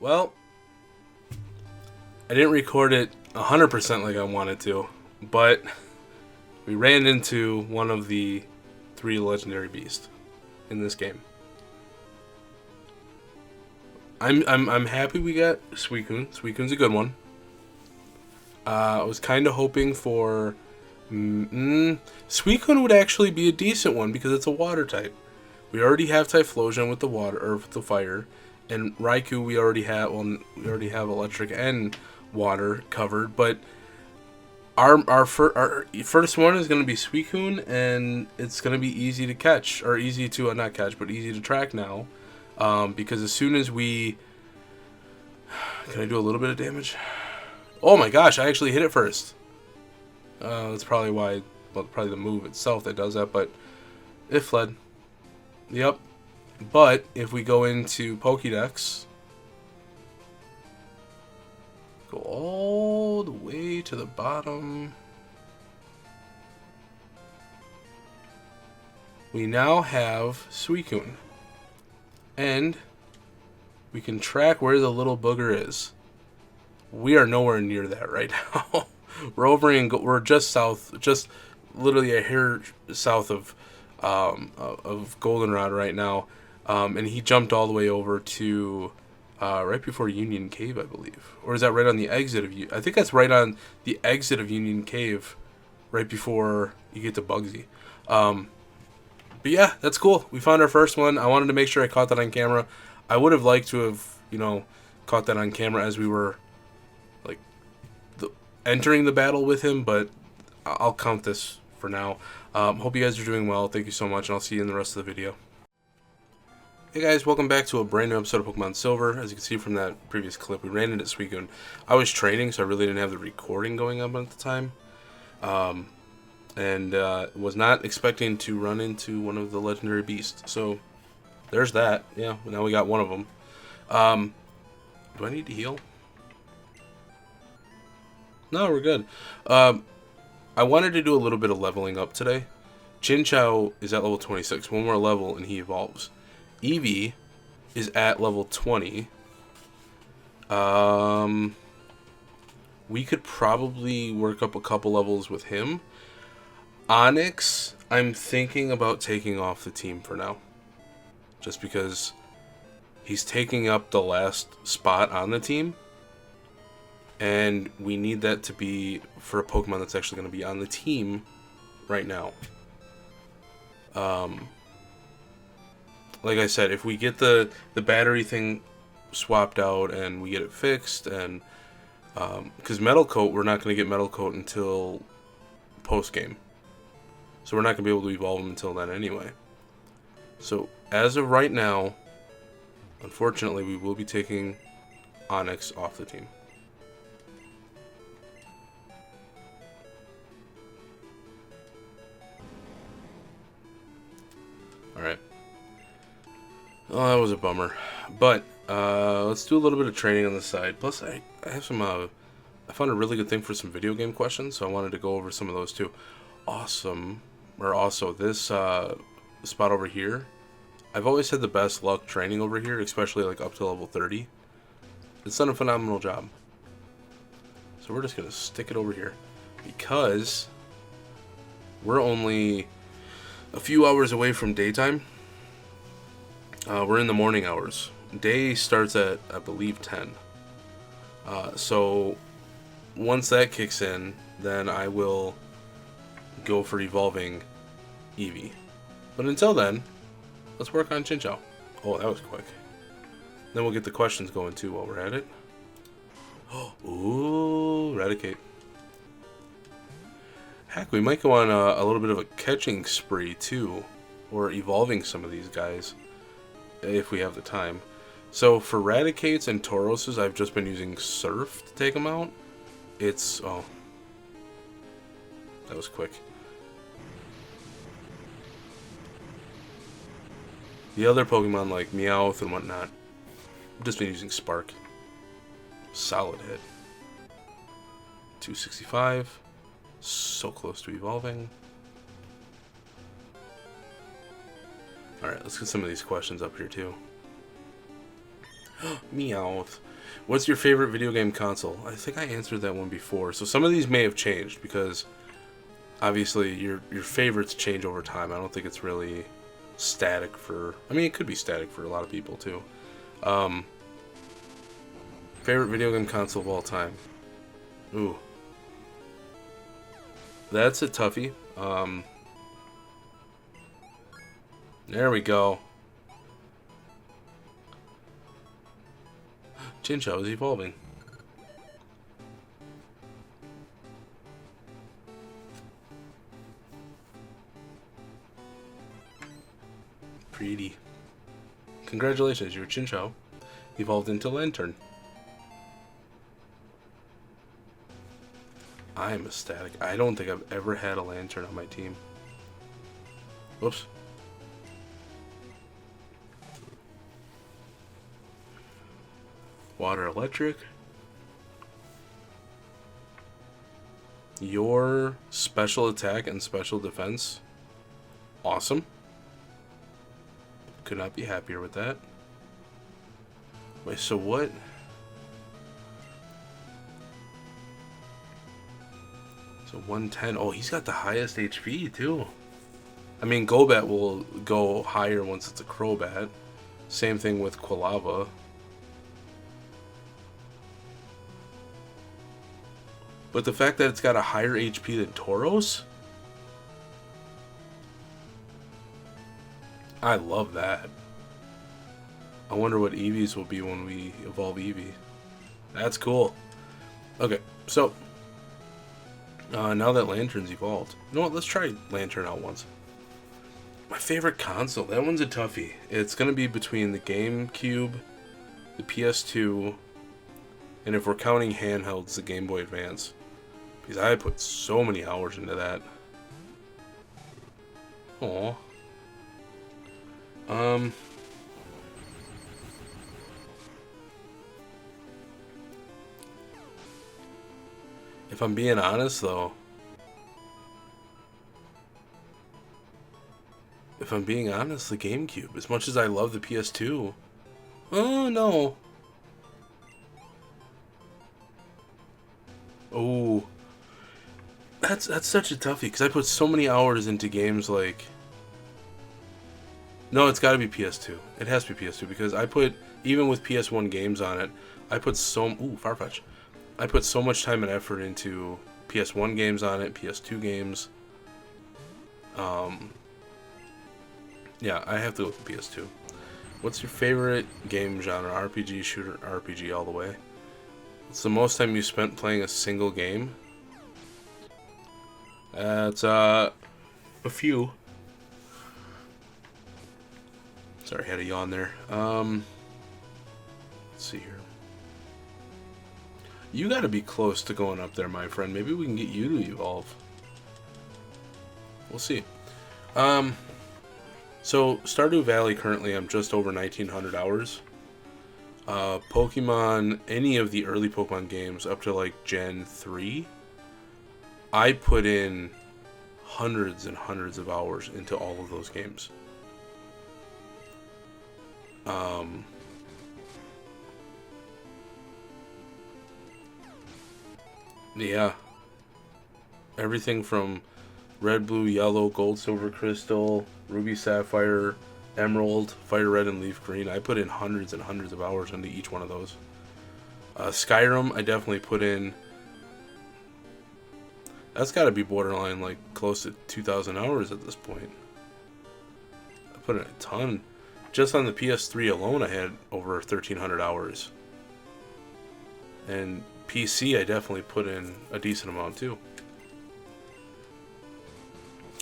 Well, I didn't record it 100% like I wanted to, but we ran into one of the 3 legendary beasts in this game. I'm happy we got Suicune. Suicune's a good one. I was kind of hoping for Suicune would actually be a decent one because it's a water type. We already have Typhlosion with the water or with the fire, and Raikou we already have. Well, we already have electric and water covered, but our first one is going to be Suicune, and it's going to be easy to catch, or easy to not catch, but easy to track now, because as soon as we can I do a little bit of damage? Oh my gosh, I actually hit it first. That's probably why, well, probably the move itself that does that, but it fled. Yep. But if we go into Pokédex, go all the way to the bottom, we now have Suicune. And we can track where the little booger is. We are nowhere near that right now. We're just south, just literally a hair south of Goldenrod right now, and he jumped all the way over to right before Union Cave, I believe, or is that right on the exit of I think that's right on the exit of Union Cave, right before you get to Bugsy. But yeah, that's cool. We found our first one. I wanted to make sure I caught that on camera. I would have liked to have, caught that on camera as we were entering the battle with him, but I'll count this for now. Hope you guys are doing well. Thank you so much, and I'll see you in the rest of the video. Hey guys, welcome back to a brand new episode of Pokemon Silver. As you can see from that previous clip, we ran into Suicune. I was training, so I really didn't have the recording going on at the time. And was not expecting to run into one of the legendary beasts. So, there's that. Yeah, now we got one of them. Do I need to heal? No, we're good. I wanted to do a little bit of leveling up today. Chinchou is at level 26. One more level and he evolves. Eevee is at level 20. We could probably work up a couple levels with him. Onyx, I'm thinking about taking off the team for now. Just because he's taking up the last spot on the team. And we need that to be for a Pokemon that's actually going to be on the team right now. Like I said, if we get the battery thing swapped out and we get it fixed, and because Metal Coat, we're not going to get Metal Coat until post-game. So we're not going to be able to evolve him until then anyway. So as of right now, unfortunately, we will be taking Onyx off the team. Alright. Well, that was a bummer. But, let's do a little bit of training on the side. Plus, I have some, I found a really good thing for some video game questions, so I wanted to go over some of those too. Also, this, spot over here, I've always had the best luck training over here, especially, like, up to level 30. It's done a phenomenal job. So we're just gonna stick it over here. Because we're only a few hours away from daytime. We're in the morning hours. Day starts at, I believe, 10. So once that kicks in, then I will go for evolving Eevee. But until then, let's work on Chinchou. Oh, that was quick. Then we'll get the questions going too while we're at it. Ooh, Eradicate. Heck, we might go on a little bit of a catching spree, too. Or evolving some of these guys. If we have the time. So, for Raticates and Tauroses, I've just been using Surf to take them out. Oh. That was quick. The other Pokemon, like Meowth and whatnot, I've just been using Spark. Solid hit. 265. So close to evolving. Alright, let's get some of these questions up here too. Meowth. What's your favorite video game console? I think I answered that one before. So some of these may have changed because obviously your favorites change over time. I don't think it's really static for... I mean, it could be static for a lot of people too. Favorite video game console of all time? Ooh. That's a toughie. There we go. Chinchou is evolving. Pretty. Congratulations, your Chinchou evolved into Lantern. I am ecstatic. I don't think I've ever had a Lantern on my team. Whoops. Water electric. Your special attack and special defense. Awesome. Could not be happier with that. Wait, so what? So 110. Oh, he's got the highest HP too. I mean, Golbat will go higher once it's a Crobat. Same thing with Quilava. But the fact that it's got a higher HP than Tauros? I love that. I wonder what Eevees will be when we evolve Eevee. That's cool. Okay, so... now that Lantern's evolved. You know what, let's try Lantern out once. My favorite console, that one's a toughie. It's going to be between the GameCube, the PS2, and if we're counting handhelds, the Game Boy Advance. Because I put so many hours into that. Aww. If I'm being honest, though, the GameCube. As much as I love the PS2. Oh, no. Oh. That's such a toughie, because I put so many hours into games like... No, it's got to be PS2. It has to be PS2, because I put, even with PS1 games on it, I put so... Ooh, Farfetch. I put so much time and effort into PS1 games on it, PS2 games. Yeah, I have to go with PS2. What's your favorite game genre? RPG, shooter, RPG all the way. What's the most time you spent playing a single game? That's a few. Sorry, I had a yawn there. Let's see here. You gotta be close to going up there, my friend. Maybe we can get you to evolve. We'll see. So, Stardew Valley, currently I'm just over 1,900 hours. Pokemon, any of the early Pokemon games up to like Gen 3, I put in hundreds and hundreds of hours into all of those games. Yeah. Everything from Red, Blue, Yellow, Gold, Silver, Crystal, Ruby, Sapphire, Emerald, Fire Red, and Leaf Green. I put in hundreds and hundreds of hours into each one of those. Skyrim, I definitely put in... That's got to be borderline like close to 2,000 hours at this point. I put in a ton. Just on the PS3 alone, I had over 1,300 hours. And PC, I definitely put in a decent amount too.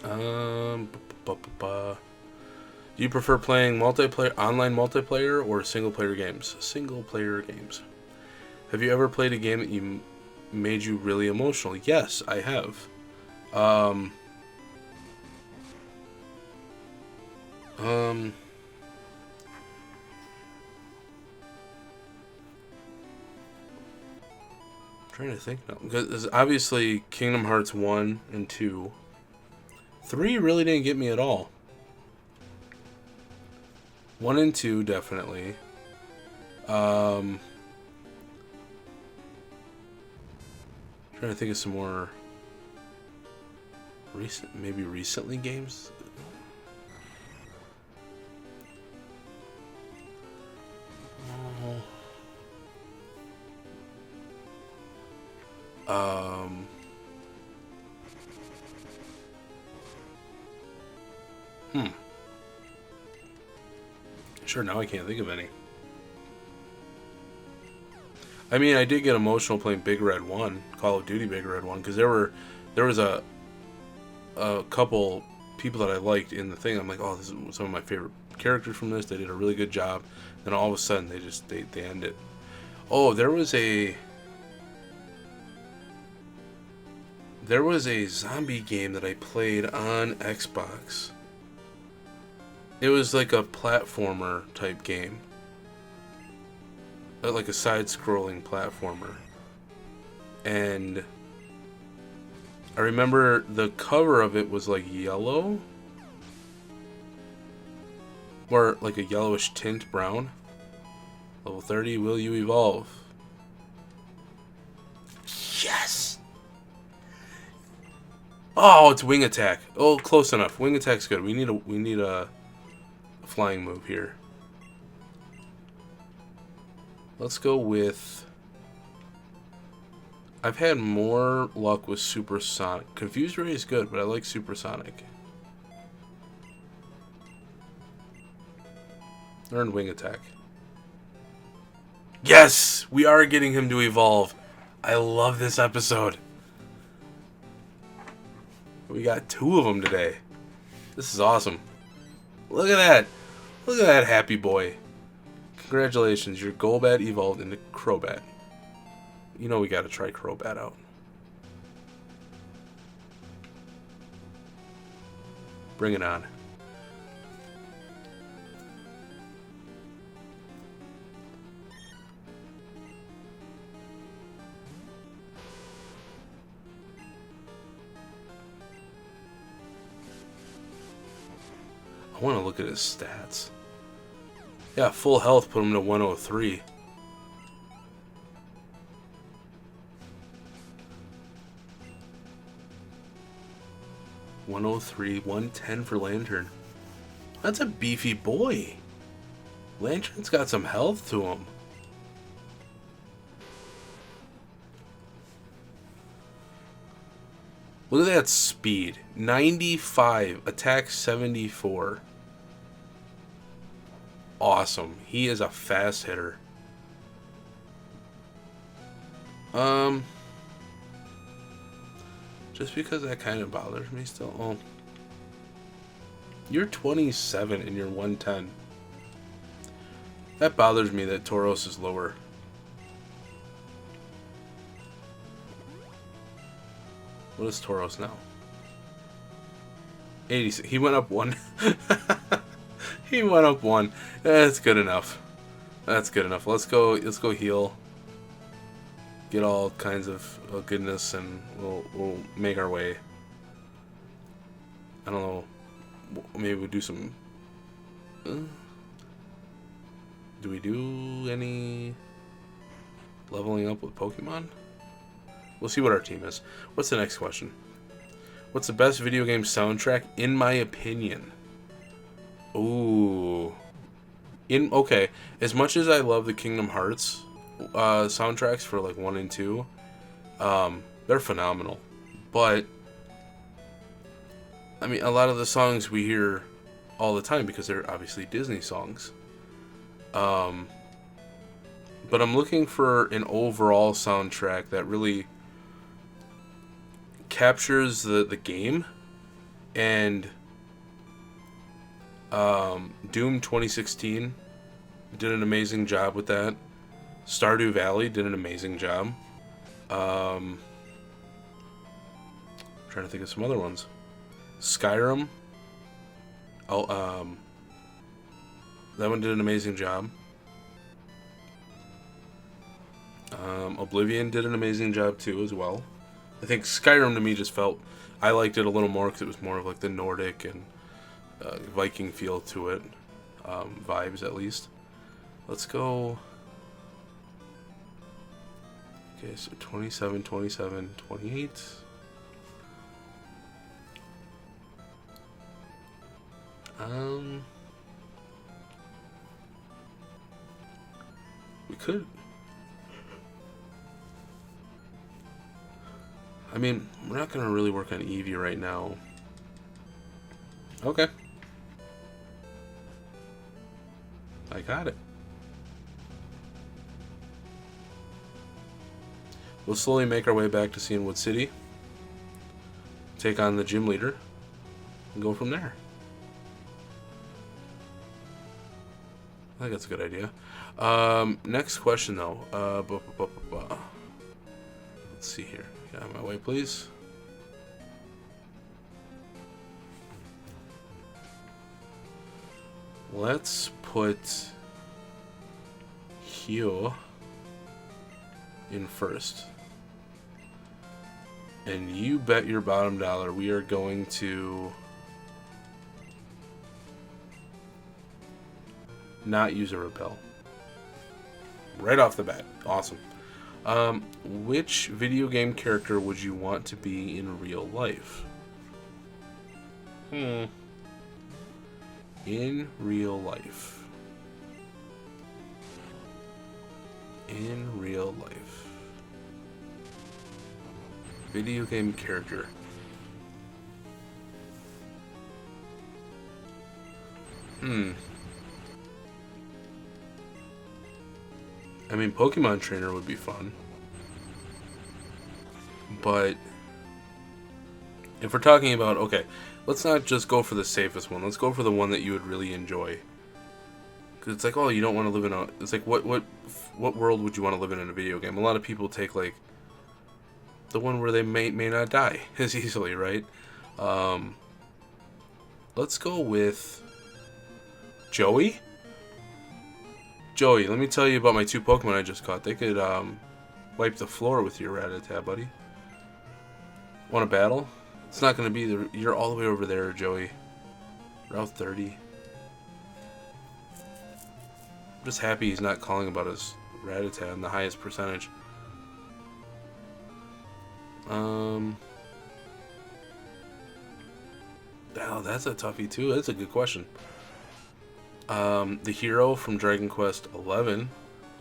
Do you prefer playing multiplayer, online multiplayer, or single-player games? Single-player games. Have you ever played a game that made you really emotional? Yes, I have. Trying to think now, because obviously Kingdom Hearts 1 and 2. 3 really didn't get me at all. 1 and 2 definitely. Trying to think of some more recently games. Sure, now I can't think of any. I mean, I did get emotional playing Big Red 1, Call of Duty Big Red 1, because there was a couple people that I liked in the thing. I'm like, oh, this is some of my favorite characters from this. They did a really good job. Then all of a sudden, they end it. Oh, there was a zombie game that I played on Xbox. It was like a platformer type game. Like a side-scrolling platformer. And I remember the cover of it was like yellow. Or like a yellowish tint brown. Level 30, will you evolve? Yes! Oh, it's wing attack. Oh, close enough. Wing attack's good. We need a flying move here. Let's go with... I've had more luck with Supersonic. Confused Ray is good, but I like Supersonic. Learn wing attack. Yes! We are getting him to evolve. I love this episode. We got 2 of them today. This is awesome. Look at that. Look at that happy boy. Congratulations, your Golbat evolved into Crobat. You know we gotta try Crobat out. Bring it on. I want to look at his stats. Yeah, full health put him to 103. (103), 110 for Lantern. That's a beefy boy. Lantern's got some health to him. Look at that speed. 95. Attack 74. Awesome. He is a fast hitter. Just because that kind of bothers me still. Oh. You're 27 and you're 110. That bothers me that Tauros is lower. What is Tauros now? 86. He went up 1. He went up 1. That's good enough. That's good enough. Let's go heal. Get all kinds of goodness, and we'll make our way. I don't know. Maybe we'll do some. Do we do any leveling up with Pokemon? We'll see what our team is. What's the next question? What's the best video game soundtrack in my opinion? Ooh. Okay. As much as I love the Kingdom Hearts soundtracks for like 1 and 2, they're phenomenal. But I mean, a lot of the songs we hear all the time because they're obviously Disney songs. But I'm looking for an overall soundtrack that really captures the game. And Doom 2016 did an amazing job with that. Stardew Valley did an amazing job. Trying to think of some other ones. Skyrim. That one did an amazing job. Oblivion did an amazing job too as well. I think Skyrim to me just felt, I liked it a little more because it was more of like the Nordic and Viking feel to it. Vibes at least. Let's go. Okay, so 27, 27, 28. We could. I mean, we're not gonna really work on Eevee right now. Okay. I got it. We'll slowly make our way back to Cianwood City, take on the gym leader, and go from there. I think that's a good idea. Next question, though. Let's see here. Get out of my way, please. Let's put Hugh in first. And you bet your bottom dollar we are going to not use a repel. Right off the bat. Awesome. Which video game character would you want to be in real life? In real life. In real life. Video game character. I mean, Pokemon Trainer would be fun. But if we're talking about, okay, let's not just go for the safest one. Let's go for the one that you would really enjoy. Because it's like, oh, you don't want to live in a... It's like, what world would you want to live in a video game? A lot of people take, like, the one where they may not die as easily, right? Let's go with Joey. Joey, let me tell you about my 2 Pokemon I just caught. They could wipe the floor with your Rattata, buddy. Want to battle? It's not going to be the... You're all the way over there, Joey. Route 30. I'm just happy he's not calling about his Rattata in the highest percentage. Oh, that's a toughie too. That's a good question. The hero from Dragon Quest XI.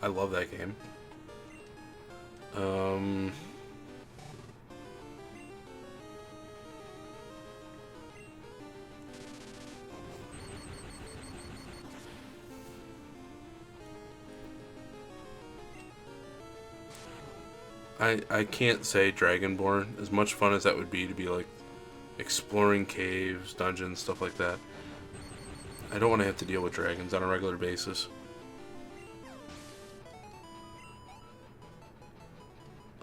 I love that game. I can't say Dragonborn. As much fun as that would be to be like exploring caves, dungeons, stuff like that. I don't want to have to deal with dragons on a regular basis.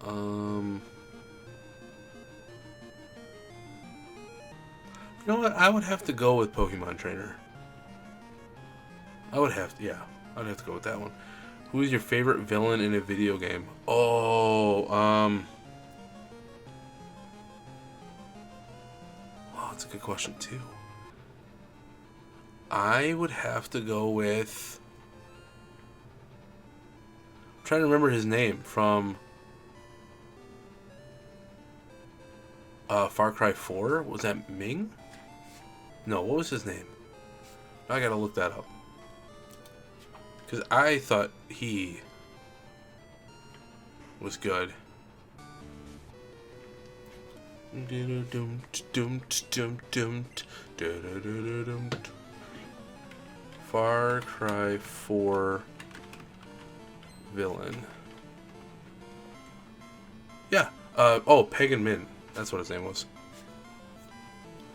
You know what? I would have to go with Pokemon Trainer. I would have to, yeah. I'd have to go with that one. Who is your favorite villain in a video game? Oh, that's a good question too. I would have to go with... I'm trying to remember his name from Far Cry 4. Was that Ming? No, what was his name? I gotta look that up. Because I thought he was good. Far Cry 4 villain. Yeah. Oh, Pagan Min. That's what his name was.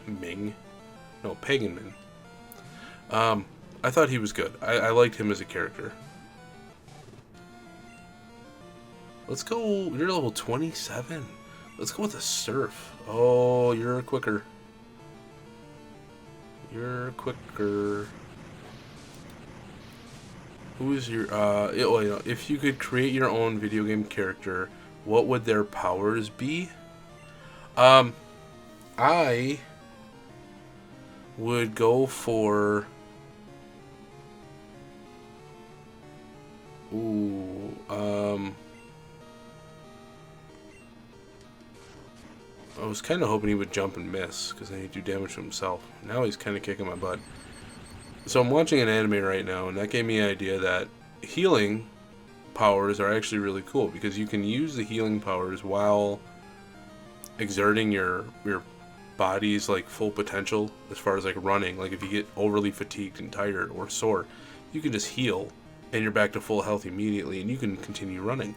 Ming. No, Pagan Min. I thought he was good. I liked him as a character. Let's go. You're level 27. Let's go with a Surf. Oh, you're quicker. You're quicker. Who is your... if you could create your own video game character, what would their powers be? I would go for... I was kind of hoping he would jump and miss, because then he'd do damage to himself. Now he's kind of kicking my butt. So I'm watching an anime right now, and that gave me an idea that healing powers are actually really cool, because you can use the healing powers while exerting your body's like full potential as far as like running. Like if you get overly fatigued and tired or sore, you can just heal and you're back to full health immediately, and you can continue running.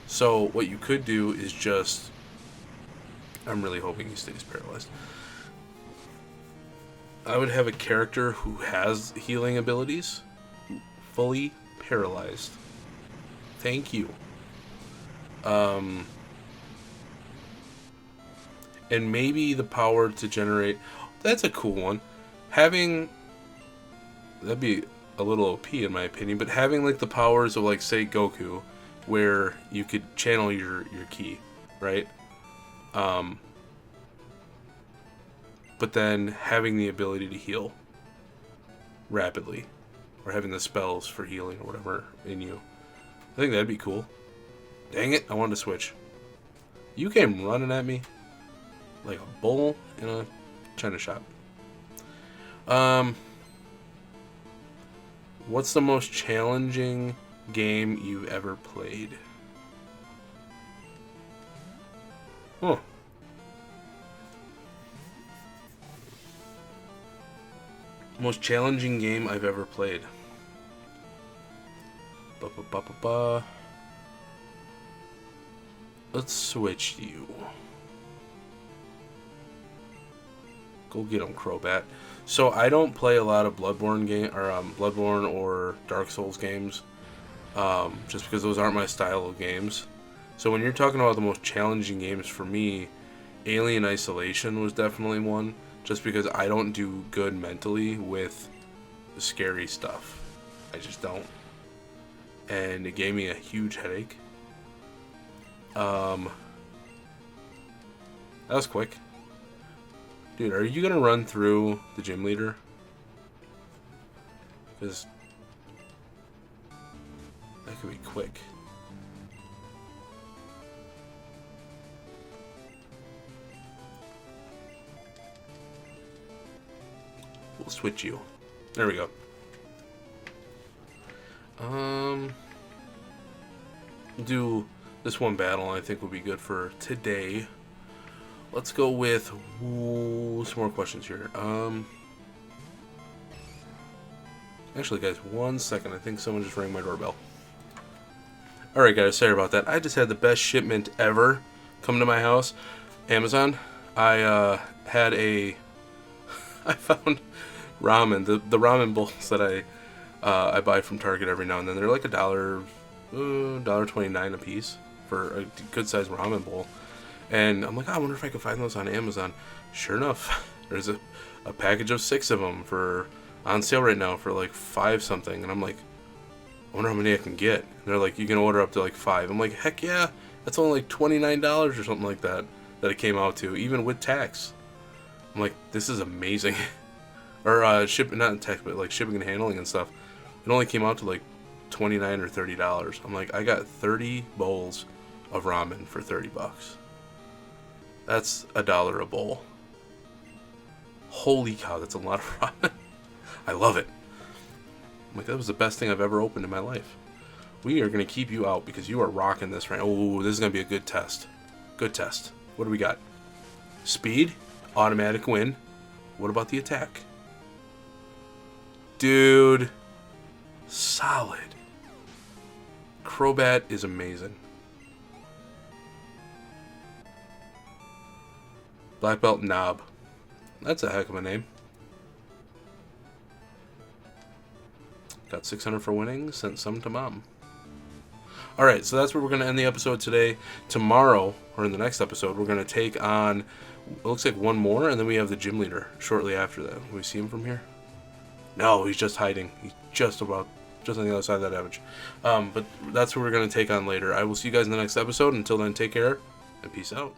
So what you could do is just, I'm really hoping he stays paralyzed. I would have a character who has healing abilities fully paralyzed. Thank you. And maybe the power to generate, that's a cool one. Having, that'd be a little OP in my opinion, but having like the powers of like say Goku, where you could channel your ki, right? But then having the ability to heal rapidly, or having the spells for healing or whatever in you. I think that'd be cool. Dang it, I wanted to switch. You came running at me like a bull in a china shop. What's the most challenging game you've ever played? Huh. Most challenging game I've ever played. Let's switch you. Go get him, Crobat. So I don't play a lot of Bloodborne or Dark Souls games, just because those aren't my style of games. So when you're talking about the most challenging games for me, Alien Isolation was definitely one, just because I don't do good mentally with the scary stuff. I just don't. And it gave me a huge headache. That was quick. Dude, are you gonna run through the gym leader? Because that could be quick. We'll switch you. There we go. Do this one battle I think will be good for today. Let's go with some more questions here. Actually, guys, 1 second. I think someone just rang my doorbell. Alright, guys, sorry about that. I just had the best shipment ever come to my house. Amazon. I found ramen. The ramen bowls that I buy from Target every now and then. They're like $1.29 a piece for a good sized ramen bowl. And I'm like, I wonder if I can find those on Amazon. Sure enough, there's a package of 6 of them on sale right now for like $5 something. And I'm like, I wonder how many I can get. And they're like, you can order up to like 5. I'm like, heck yeah, that's only like $29 or something like that it came out to, even with tax. I'm like, this is amazing. Or shipping, not tax, but like shipping and handling and stuff. It only came out to like $29 or $30. I'm like, I got 30 bowls of ramen for $30. That's $1 a bowl. Holy cow, that's a lot of ramen. I love it. I'm like, that was the best thing I've ever opened in my life. We are going to keep you out because you are rocking this right now. Oh, this is going to be a good test. Good test. What do we got? Speed, automatic win. What about the attack? Dude, solid. Crobat is amazing. Black Belt Knob. That's a heck of a name. Got 600 for winning. Sent some to mom. Alright, so that's where we're going to end the episode today. Tomorrow, or in the next episode, we're going to take on, it looks like one more, and then we have the gym leader shortly after that. Can we see him from here? No, he's just hiding. He's just on the other side of that average. But that's what we're going to take on later. I will see you guys in the next episode. Until then, take care, and peace out.